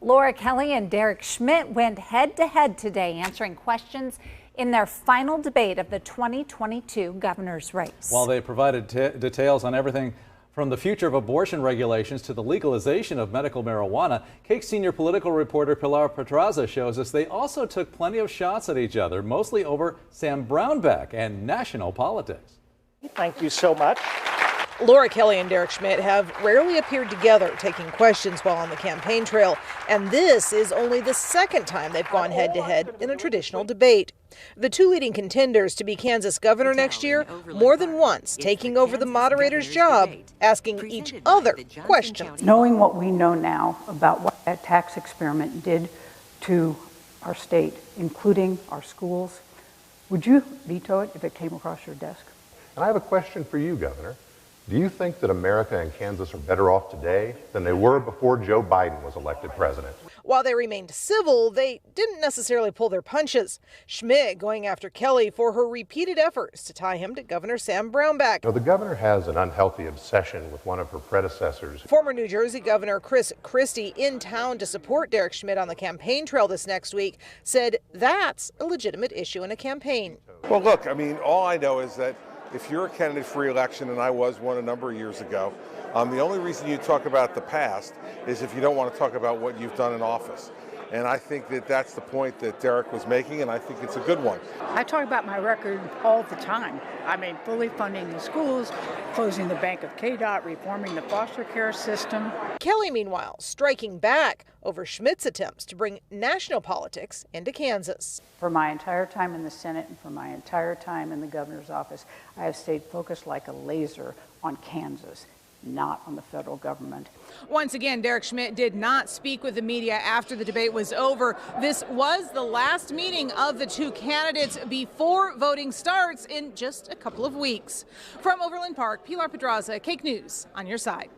Laura Kelly and Derek Schmidt went head-to-head today, answering questions in their final debate of the 2022 governor's race. While they provided details on everything from the future of abortion regulations to the legalization of medical marijuana, KAKE senior political reporter Pilar Pedraza shows us they also took plenty of shots at each other, mostly over Sam Brownback and national politics. Thank you so much. Laura Kelly and Derek Schmidt have rarely appeared together taking questions while on the campaign trail, and this is only the second time they've gone head-to-head in a traditional debate. The two leading contenders to be Kansas governor next year, more than once taking over the moderator's job, asking each other questions. Knowing what we know now about what that tax experiment did to our state, including our schools, would you veto it if it came across your desk? And I have a question for you, Governor. Do you think that America and Kansas are better off today than they were before Joe Biden was elected president? While they remained civil, they didn't necessarily pull their punches. Schmidt going after Kelly for her repeated efforts to tie him to Governor Sam Brownback. The governor has an unhealthy obsession with one of her predecessors. Former New Jersey Governor Chris Christie, in town to support Derek Schmidt on the campaign trail this next week, said that's a legitimate issue in a campaign. Well, look, I mean, all I know is that if you're a candidate for re-election, and I was one a number of years ago, the only reason you talk about the past is if you don't want to talk about what you've done in office. And I think that that's the point that Derek was making, and I think it's a good one. I talk about my record all the time. I mean, fully funding the schools, closing the bank of KDOT, reforming the foster care system. Kelly, meanwhile, striking back over Schmidt's attempts to bring national politics into Kansas. For my entire time in the Senate and for my entire time in the governor's office, I have stayed focused like a laser on Kansas, not on the federal government. Once again, Derek Schmidt did not speak with the media after the debate was over. This was the last meeting of the two candidates before voting starts in just a couple of weeks. From Overland Park, Pilar Pedraza, KAKE News on your side.